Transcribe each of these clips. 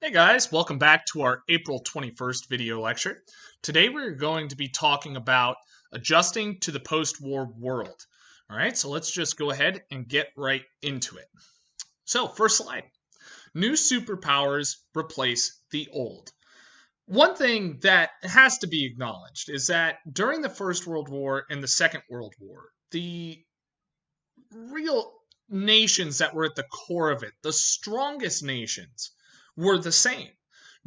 Hey guys, welcome back to our April 21st video lecture. Today we're going to be talking about adjusting to the post-war world. All right, so let's just go ahead and get right into it. So, first slide. New superpowers replace the old. One thing that has to be acknowledged is that during the First World War and the Second World War, the real nations that were at the core of it, the strongest nations, were the same.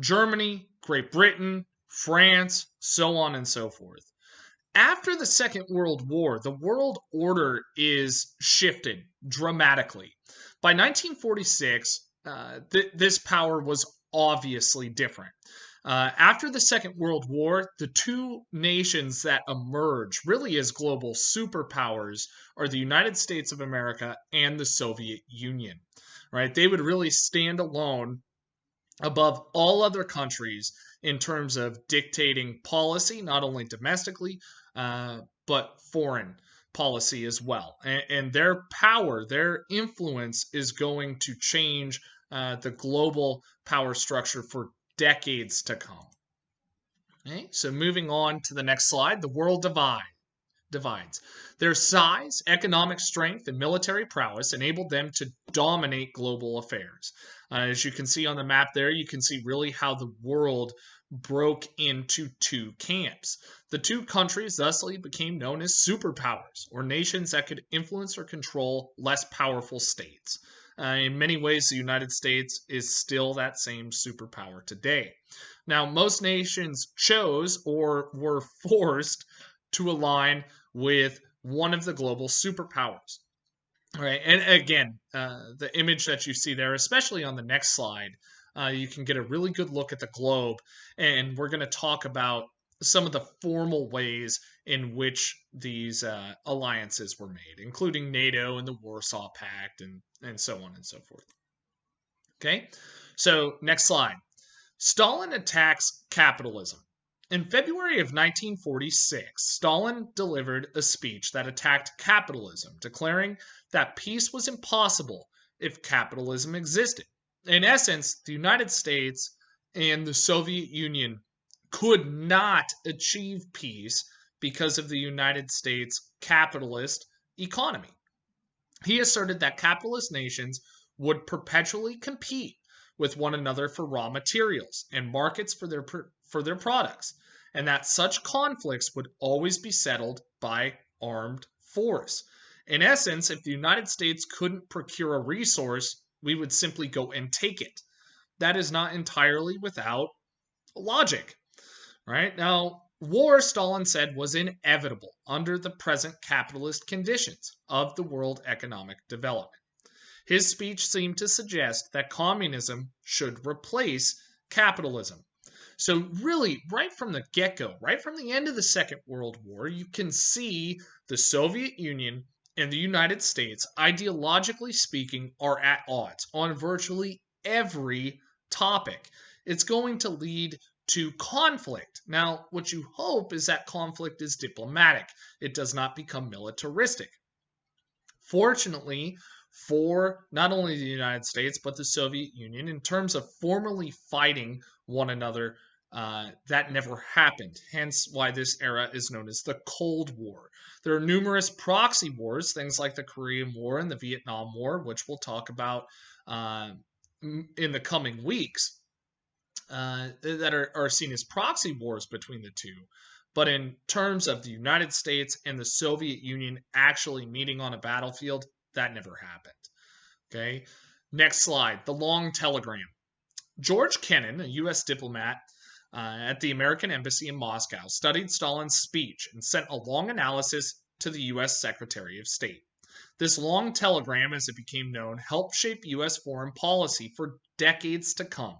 Germany, Great Britain, France, so on and so forth. After the Second World War, the world order is shifted dramatically. By 1946, this power was obviously different. After the Second World War, the two nations that emerge really as global superpowers are the United States of America and the Soviet Union. Right? They would really stand alone above all other countries in terms of dictating policy, not only domestically, but foreign policy as well. And their power, their influence is going to change the global power structure for decades to come. Okay, so moving on to the next slide, the world divides. Their size, economic strength, and military prowess enabled them to dominate global affairs. As you can see on the map there, you can see really how the world broke into two camps. The two countries thusly became known as superpowers, or nations that could influence or control less powerful states. In many ways, the United States is still that same superpower today. Now, most nations chose or were forced to align with one of the global superpowers. All right, and again, the image that you see there, especially on the next slide, you can get a really good look at the globe, and we're going to talk about some of the formal ways in which these alliances were made, including NATO and the Warsaw Pact, and so on and so forth. Okay, so next slide. Stalin attacks capitalism. In February of 1946, Stalin delivered a speech that attacked capitalism, declaring that peace was impossible if capitalism existed. In essence, the United States and the Soviet Union could not achieve peace because of the United States capitalist economy. He asserted that capitalist nations would perpetually compete with one another for raw materials and markets for their products, and that such conflicts would always be settled by armed force. In essence, if the United States couldn't procure a resource, we would simply go and take it. That is not entirely without logic, right? Now, war, Stalin said, was inevitable under the present capitalist conditions of the world economic development. His speech seemed to suggest that communism should replace capitalism. So, really, right from the get go, right from the end of the Second World War, you can see the Soviet Union and the United States, ideologically speaking, are at odds on virtually every topic. It's going to lead to conflict. Now, what you hope is that conflict is diplomatic, it does not become militaristic. Fortunately, for not only the United States but the Soviet Union, in terms of formally fighting one another, that never happened. Hence, why this era is known as the Cold War. There are numerous proxy wars, things like the Korean War and the Vietnam War, which we'll talk about in the coming weeks, that are seen as proxy wars between the two. But in terms of the United States and the Soviet Union actually meeting on a battlefield, that never happened. Okay. Next slide. The long telegram. George Kennan, a U.S. diplomat at the American Embassy in Moscow, studied Stalin's speech and sent a long analysis to the U.S. Secretary of State. This long telegram, as it became known, helped shape U.S. foreign policy for decades to come.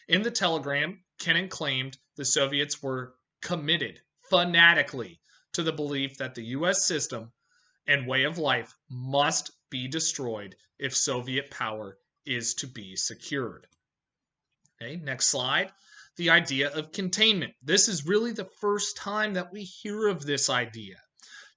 In the telegram, Kennan claimed the Soviets were committed fanatically to the belief that the U.S. system and way of life must be destroyed if Soviet power is to be secured. Okay, next slide. The idea of containment. This is really the first time that we hear of this idea.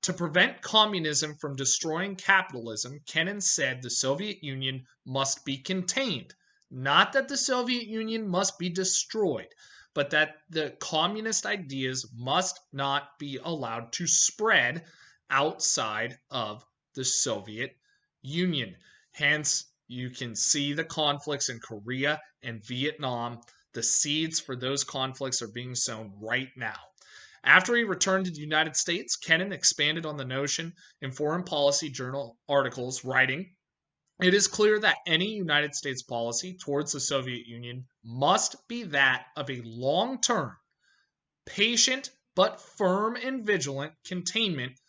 To prevent communism from destroying capitalism, Kennan said the Soviet Union must be contained, Not that the Soviet Union must be destroyed, but that the communist ideas must not be allowed to spread outside of the Soviet Union. Hence, you can see the conflicts in Korea and Vietnam. The seeds for those conflicts are being sown right now. After he returned to the United States, Kennan expanded on the notion in Foreign Policy Journal articles, writing, "It is clear that any United States policy towards the Soviet Union must be that of a long-term, patient, but firm and vigilant containment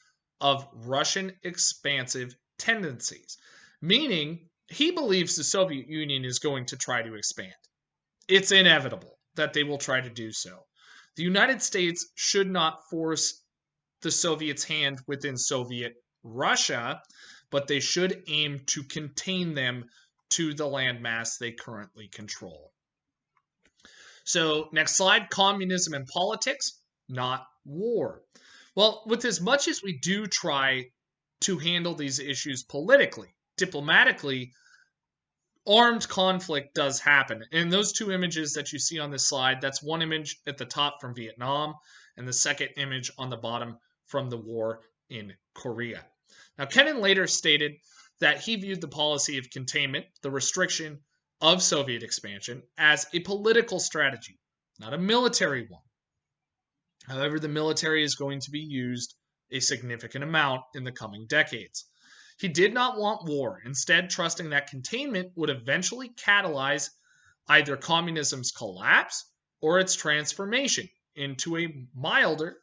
of Russian expansive tendencies," meaning he believes the Soviet Union is going to try to expand. It's inevitable that they will try to do so. The United States should not force the Soviets' hand within Soviet Russia, but they should aim to contain them to the landmass they currently control. So, next slide, communism and politics, not war. Well, with as much as we do try to handle these issues politically, diplomatically, armed conflict does happen. And those two images that you see on this slide, that's one image at the top from Vietnam, and the second image on the bottom from the war in Korea. Now, Kennan later stated that he viewed the policy of containment, the restriction of Soviet expansion, as a political strategy, not a military one. However, the military is going to be used a significant amount in the coming decades. He did not want war, instead trusting that containment would eventually catalyze either communism's collapse or its transformation into a milder,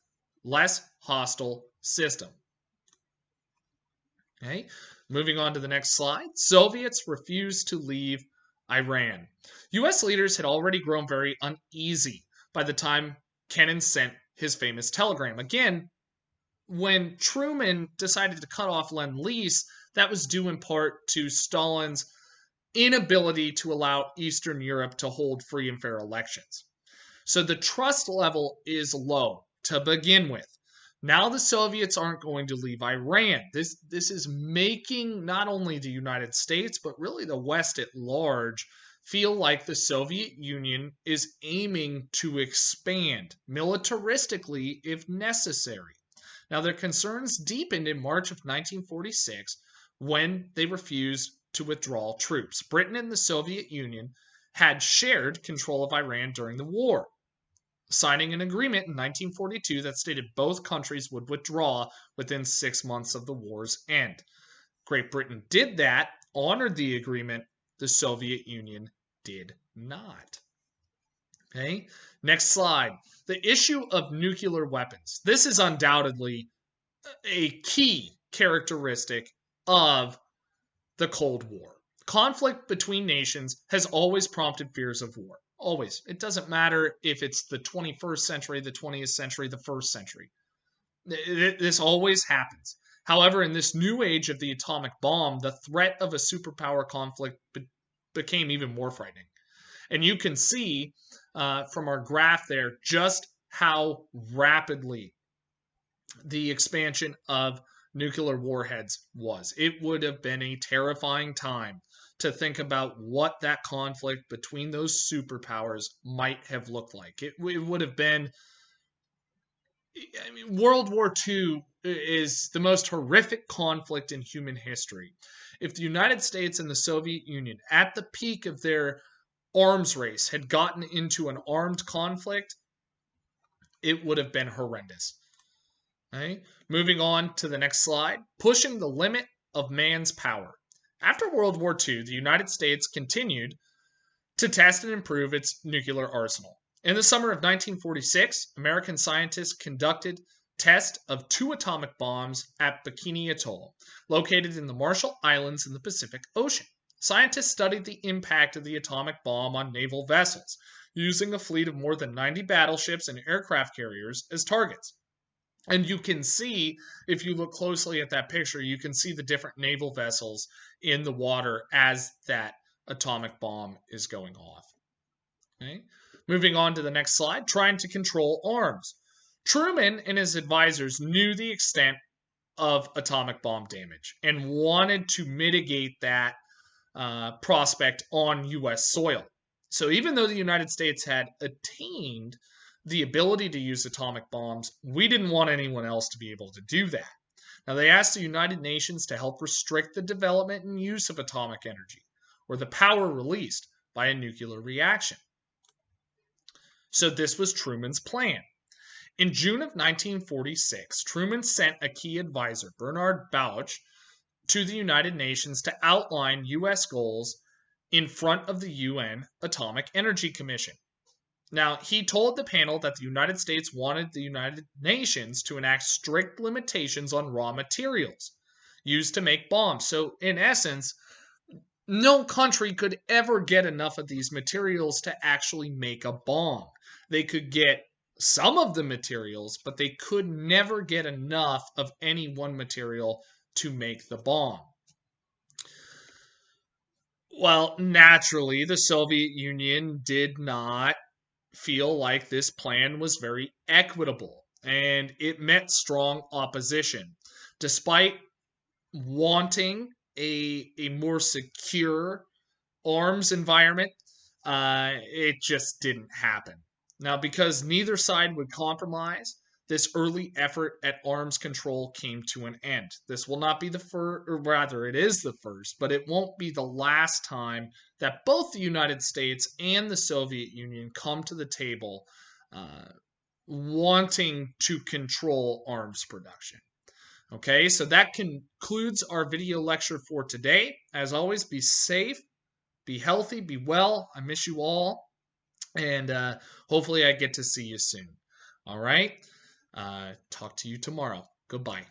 less hostile system. Okay, moving on to the next slide. Soviets refused to leave Iran. U.S. leaders had already grown very uneasy by the time Kennan sent his famous telegram. Again, when Truman decided to cut off Lend-Lease, that was due in part to Stalin's inability to allow Eastern Europe to hold free and fair elections. So the trust level is low to begin with. Now the Soviets aren't going to leave Iran. This is making not only the United States, but really the West at large feel like the Soviet Union is aiming to expand militaristically if necessary. Now, their concerns deepened in March of 1946 when they refused to withdraw troops. Britain and the Soviet Union had shared control of Iran during the war, signing an agreement in 1942 that stated both countries would withdraw within 6 months of the war's end. Great Britain did that, honored the agreement. The Soviet Union did not. Okay, next slide. The issue of nuclear weapons. This is undoubtedly a key characteristic of the Cold War. Conflict between nations has always prompted fears of war. Always. It doesn't matter if it's the 21st century, the 20th century, the first century. This always happens. However, in this new age of the atomic bomb, the threat of a superpower conflict became even more frightening. And you can see from our graph there just how rapidly the expansion of nuclear warheads was. It would have been a terrifying time to think about what that conflict between those superpowers might have looked like. It would have been, I mean, World War II is the most horrific conflict in human history. If the United States and the Soviet Union, at the peak of their arms race, had gotten into an armed conflict, it would have been horrendous. Okay? Moving on to the next slide, pushing the limit of man's power. After World War II, the United States continued to test and improve its nuclear arsenal. In the summer of 1946, American scientists conducted tests of 2 atomic bombs at Bikini Atoll, located in the Marshall Islands in the Pacific Ocean. Scientists studied the impact of the atomic bomb on naval vessels, using a fleet of more than 90 battleships and aircraft carriers as targets. And you can see, if you look closely at that picture, you can see the different naval vessels in the water as that atomic bomb is going off. Okay? Moving on to the next slide, trying to control arms. Truman and his advisors knew the extent of atomic bomb damage and wanted to mitigate that prospect on U.S. soil. So even though the United States had attained the ability to use atomic bombs, we didn't want anyone else to be able to do that. Now, they asked the United Nations to help restrict the development and use of atomic energy, or the power released by a nuclear reaction. So this was Truman's plan. In June of 1946, Truman sent a key advisor, Bernard Bauch, to the United Nations to outline U.S. goals in front of the UN Atomic Energy Commission. Now, he told the panel that the United States wanted the United Nations to enact strict limitations on raw materials used to make bombs. So, in essence, no country could ever get enough of these materials to actually make a bomb. They could get some of the materials, but they could never get enough of any one material to make the bomb. Well, naturally, the Soviet Union did not feel like this plan was very equitable, and it met strong opposition. Despite wanting a more secure arms environment, it just didn't happen. Now, because neither side would compromise, this early effort at arms control came to an end. This will not be the first, or rather, it is the first, but it won't be the last time that both the United States and the Soviet Union come to the table wanting to control arms production. Okay, so that concludes our video lecture for today. As always, be safe, be healthy, be well. I miss you all, and hopefully I get to see you soon. All right, talk to you tomorrow. Goodbye.